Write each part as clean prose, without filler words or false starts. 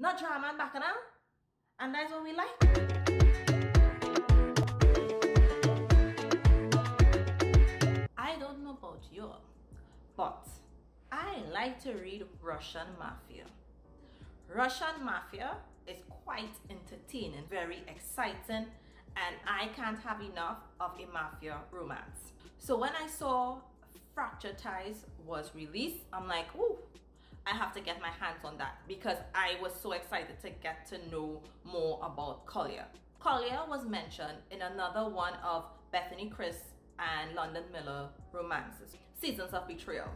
Not drama and Bacchanal. And that's what we like. I don't know about you, but I like to read Russian Mafia. Russian Mafia is quite entertaining, very exciting, and I can't have enough of a mafia romance. So when I saw Fractured Ties was released, I'm like, ooh, I have to get my hands on that because I was so excited to get to know more about Collier. Collier was mentioned in another one of Bethany Chris and London Miller romances, Seasons of Betrayal,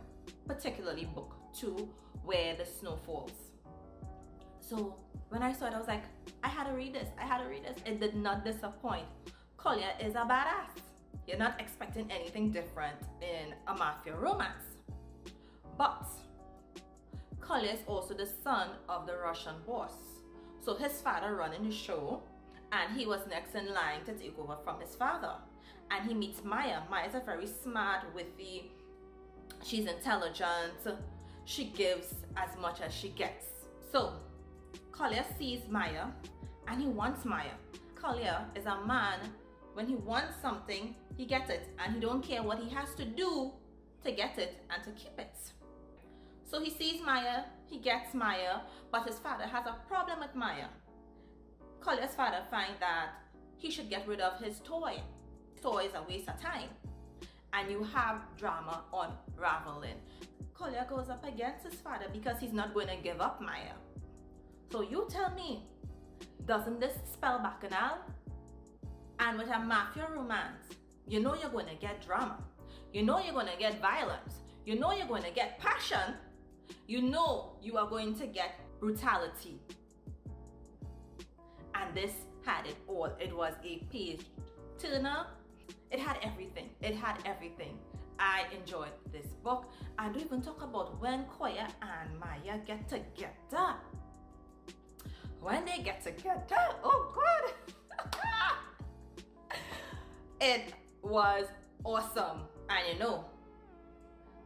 particularly book 2, Where the Snow Falls. So when I saw it, I was like, I had to read this, I had to read this. It did not disappoint. Collier is a badass. You're not expecting anything different in a mafia romance. But Collier is also the son of the Russian boss. So his father running the show, and he was next in line to take over from his father. And he meets Maya. Maya is a very smart, witty, she's intelligent, she gives as much as she gets. So Collier sees Maya and he wants Maya. Collier is a man, when he wants something, he gets it, and he don't care what he has to do to get it and to keep it. So he sees Maya, he gets Maya, but his father has a problem with Maya. Collier's father finds that he should get rid of his toy. Toy is a waste of time. And you have drama unraveling. Collier goes up against his father because he's not going to give up Maya. So you tell me, doesn't this spell Bacchanal? And with a mafia romance, you know you're going to get drama. You know you're going to get violence. You know you're going to get passion. You know you are going to get brutality. And this had it all. It was a page turner. It had everything. It had everything. I enjoyed this book. I don't even talk about when Collier and Maya get together. When they get together, oh God. It was awesome. And you know,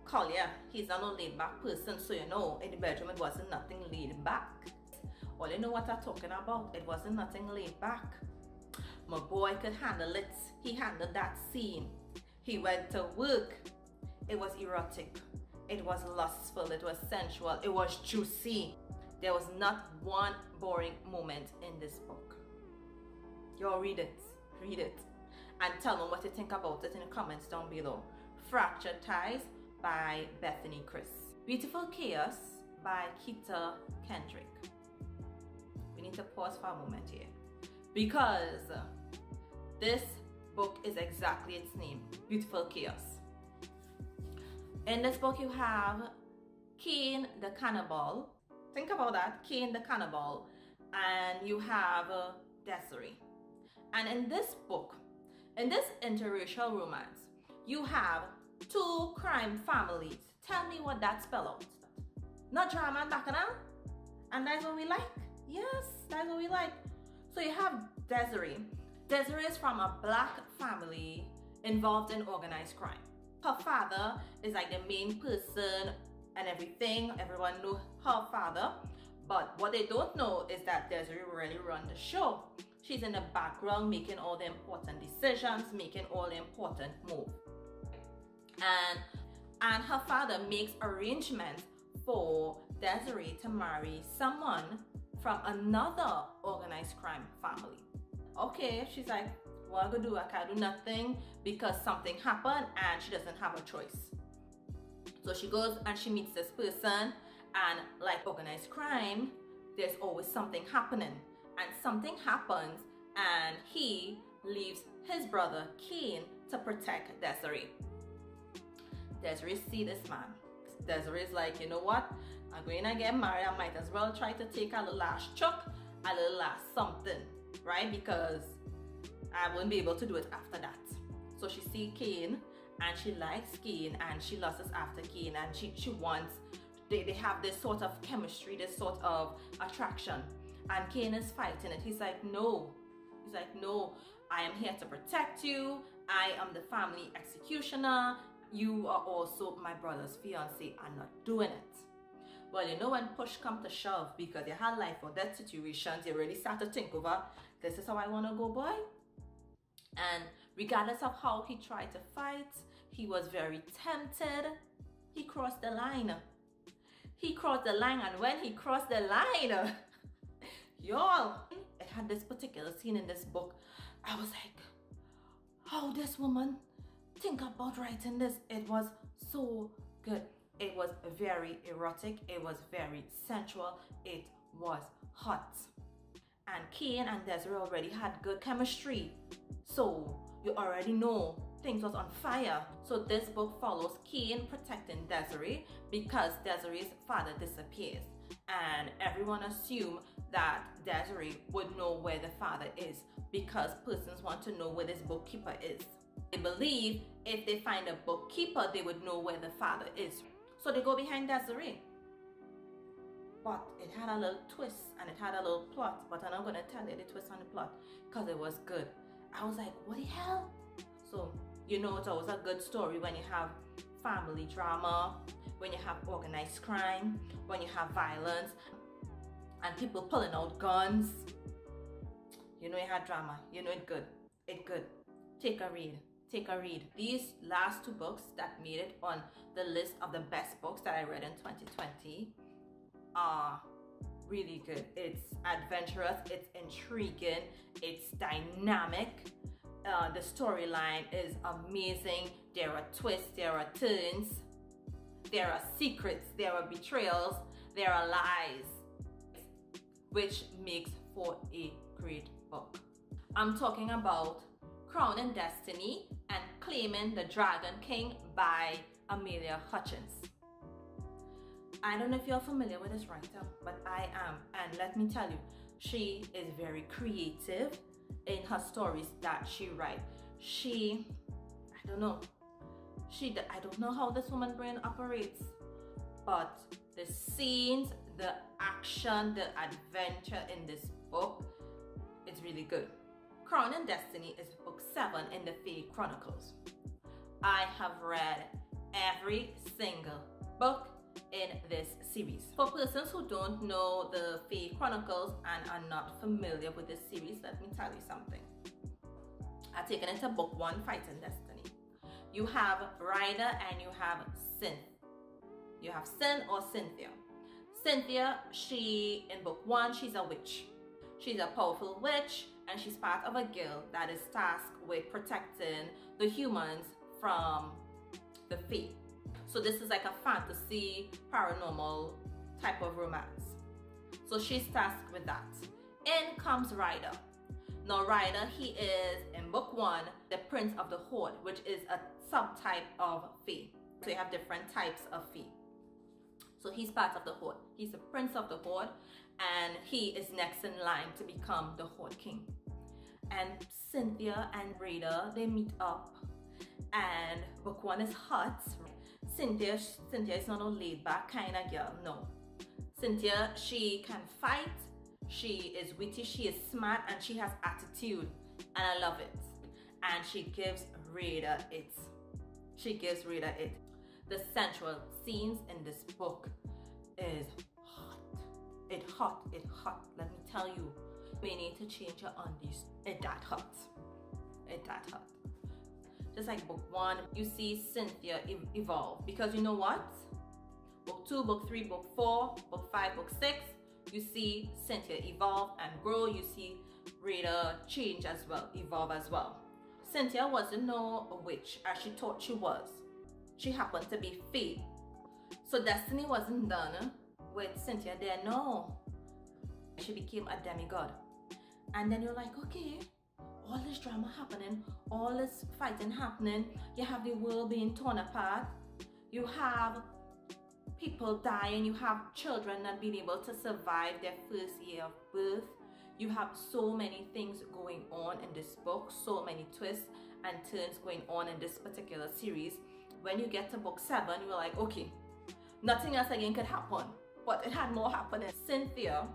Collier, he's not a laid back person, so you know, in the bedroom it wasn't nothing laid back. All you know what I'm talking about, it wasn't nothing laid back. My boy could handle it. He handled that scene. He went to work. It was erotic. It was lustful. It was sensual. It was juicy. There was not one boring moment in this book. Y'all read it. Read it. And tell me what you think about it in the comments down below. Fractured Ties by Bethany Chris. Beautiful Chaos by Keita Kendrick. We need to pause for a moment here because this book is exactly its name, Beautiful Chaos. In this book you have Cain the Cannibal. Think about that, Cain the Cannibal, and you have Desiree. And in this book, in this interracial romance, you have 2 crime families. Tell me what that spells out. Not drama and Bacchanal? And that's what we like? Yes, that's what we like. So you have Desiree. Desiree is from a black family involved in organized crime. Her father is like the main person and everything. Everyone knows her father. But what they don't know is that Desiree really runs the show. She's in the background making all the important decisions, making all the important moves. And her father makes arrangements for Desiree to marry someone from another organized crime family. Okay, she's like, what I gonna do? I can't do nothing because something happened and she doesn't have a choice. So she goes and she meets this person, and like organized crime, there's always something happening. And something happens and he leaves his brother Cain to protect Desiree. Desiree see this man. Desiree is like, you know what? I'm going to get married. I might as well try to take a little last chuck, a little last something, right? Because I won't be able to do it after that. So she see Cain and she likes Cain and she lusts after Cain and she wants, they have this sort of chemistry, this sort of attraction. And Cain is fighting it. He's like, no. He's like, no, I am here to protect you. I am the family executioner. You are also my brother's fiance. I'm not doing it. Well, you know, when push come to shove, because you had life or death situations, you really start to think over, this is how I want to go, boy. And regardless of how he tried to fight, he was very tempted. He crossed the line. He crossed the line, and when he crossed the line, y'all, it had this particular scene in this book. I was like, how this woman think about writing this? It was so good. It was very erotic. It was very sensual. It was hot. And Kane and Desiree already had good chemistry. So you already know things was on fire. So this book follows Kane protecting Desiree because Desiree's father disappears. And everyone assumed that Desiree would know where the father is because persons want to know where this bookkeeper is. They believe if they find a bookkeeper, they would know where the father is. So they go behind Desiree. But it had a little twist and it had a little plot. But I'm not going to tell you the twist on the plot because it was good. I was like, what the hell? So, you know, it's always a good story when you have family drama, when you have organized crime, when you have violence, and people pulling out guns. You know you had drama. You know it's good. It's good. Take a read. Take a read. These last two books that made it on the list of the best books that I read in 2020 are really good. It's adventurous, it's intriguing, it's dynamic. The storyline is amazing. There are twists, there are turns, there are secrets, there are betrayals, there are lies, which makes for a great book. I'm talking about Crown and Destiny and Claiming the Dragon King by Amelia Hutchins. I don't know if you're familiar with this writer, but I am, and let me tell you, she is very creative in her stories that she writes. I don't know how this woman brain operates, but the scenes, the action, the adventure in this book, it's really good. Crown and Destiny is book 7 in the Fae Chronicles. I have read every single book in this series. For persons who don't know the Fae Chronicles and are not familiar with this series, let me tell you something. I've taken it to book 1, Fighting Destiny. You have Ryder and you have Sin. You have Sin or Cynthia. Cynthia, in book 1, she's a witch. She's a powerful witch and she's part of a guild that is tasked with protecting the humans from the Fae. So this is like a fantasy, paranormal type of romance. So she's tasked with that. In comes Ryder. Now Ryder, he is, in book 1, the Prince of the Horde, which is a subtype of Fae. So you have different types of Fae. So he's part of the Horde. He's the Prince of the Horde, and he is next in line to become the Horde King. And Cynthia and Ryder, they meet up, and book 1 is hot. Cynthia is not a laid-back kind of girl, no. Cynthia, she can fight, she is witty, she is smart, and she has attitude, and I love it. And she gives Ryder it. She gives Ryder it. The sensual scenes in this book is hot. It's hot, it's hot. Let me tell you, we need to change your undies. It's that hot. It's that hot. Just like book 1, you see Cynthia evolve, because you know what? Book 2, book 3, book 4, book 5, book 6, you see Cynthia evolve and grow. You see Ryder change as well, evolve as well. Cynthia wasn't no witch as she thought she was. She happened to be Fae. So Destiny wasn't done with Cynthia there, no. She became a demigod. And then you're like, okay, all this drama happening, all this fighting happening, you have the world being torn apart, you have people dying, you have children not being able to survive their first year of birth. You have so many things going on in this book, so many twists and turns going on in this particular series. When you get to book 7, you're like, okay, nothing else again could happen. But it had more happening. Cynthia,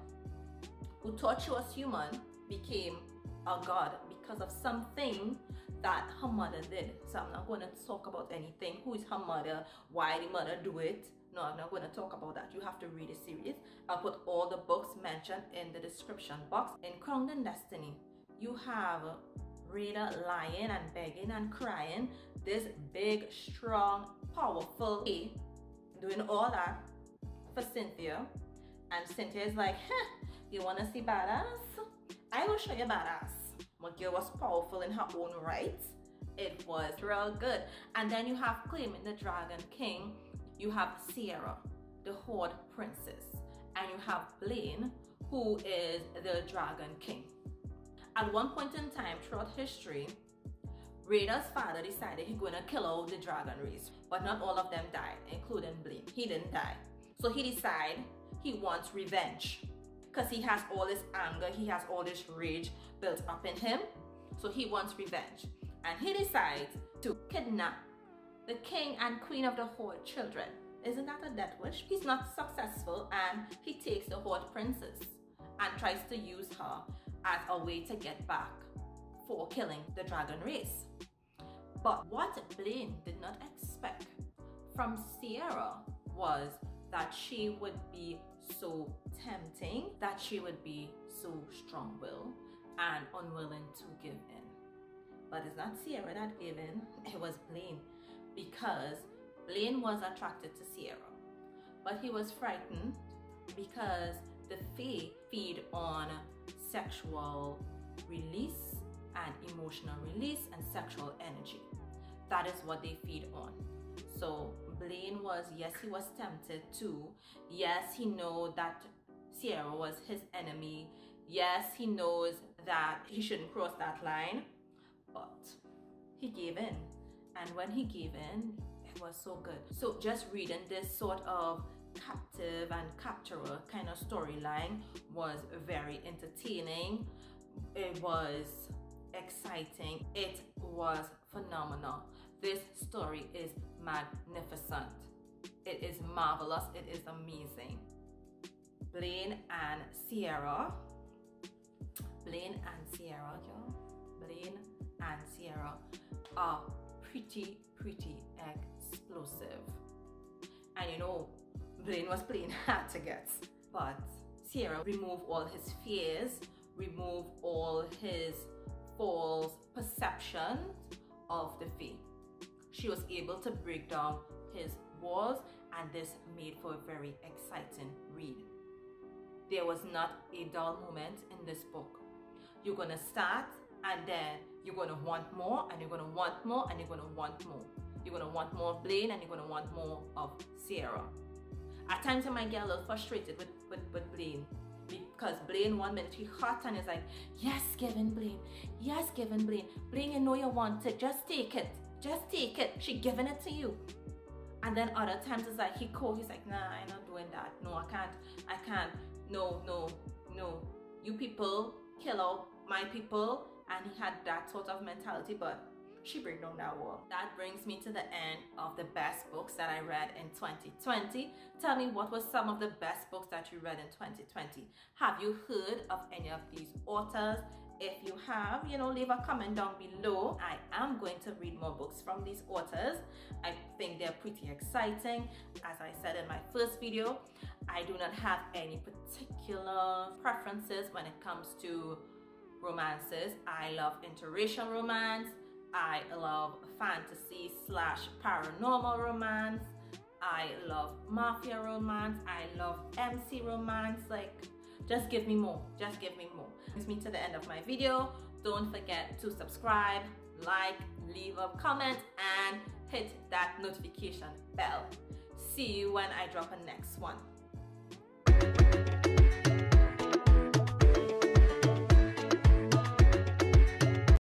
who thought she was human, became a god because of something that her mother did. So I'm not going to talk about anything. Who is her mother? Why did mother do it? No, I'm not going to talk about that. You have to read the series. I'll put all the books mentioned in the description box. In Crowned in Destiny, you have Raider lying and begging and crying. This big, strong, powerful doing all that for Cynthia. And Cynthia is like, you want to see badass? I will show you badass. My girl was powerful in her own right. It was real good. And then you have claiming the Dragon King. You have Sierra, the Horde Princess. And you have Blaine, who is the Dragon King. At one point in time throughout history, Raider's father decided he's going to kill all the dragon race. But not all of them died, including Blaine. He didn't die. So he decided he wants revenge. Because he has all this anger, he has all this rage built up in him. So he wants revenge. And he decides to kidnap the king and queen of the Horde children. Isn't that a death wish? He's not successful and he takes the Horde princess and tries to use her as a way to get back for killing the dragon race. But what Blaine did not expect from Sierra was that she would be so tempting, that she would be so strong-willed and unwilling to give in. But it's not Sierra that gave in, it was Blaine, because Blaine was attracted to Sierra. But he was frightened because the Fae feed on sexual release and emotional release and sexual energy. That is what they feed on. So Blaine was, yes, he was tempted too. Yes, he knows that Sierra was his enemy. Yes, he knows that he shouldn't cross that line, but he gave in. And when he gave in, it was so good. So just reading this sort of captive and capturer kind of storyline was very entertaining. It was exciting. It was phenomenal. This story is magnificent. It is marvelous. It is amazing. Blaine and Sierra, are pretty explosive. And you know, Blaine was playing hard to get, but Sierra removed all his fears, removed all his false perceptions of the Fae. She was able to break down his walls, and this made for a very exciting read. There was not a dull moment in this book. You're gonna start and then you're gonna want more, and you're gonna want more, and you're gonna want more. You're gonna want more of Blaine, and you're gonna want more of Sierra. At times I might get a little frustrated with Blaine, because Blaine 1 minute he hot and is like, yes, Gavin Blaine, yes, Gavin Blaine. Blaine, you know you want it, just take it. Just take it. She giving it to you. And then other times it's like he's like, nah, I'm not doing that. No, I can't. No. You people kill out my people. And he had that sort of mentality, but she break down that wall. That brings me to the end of the best books that I read in 2020. Tell me, what were some of the best books that you read in 2020? Have you heard of any of these authors? If you have, you know, leave a comment down below. I am going to read more books from these authors. I think they're pretty exciting. As I said in my first video, I do not have any particular preferences when it comes to romances. I love interracial romance. I love fantasy / paranormal romance. I love mafia romance. I love MC romance. Like, just give me more. Just give me more. Brings me to the end of my video. Don't forget to subscribe, like, leave a comment, and hit that notification bell. See you when I drop a next one.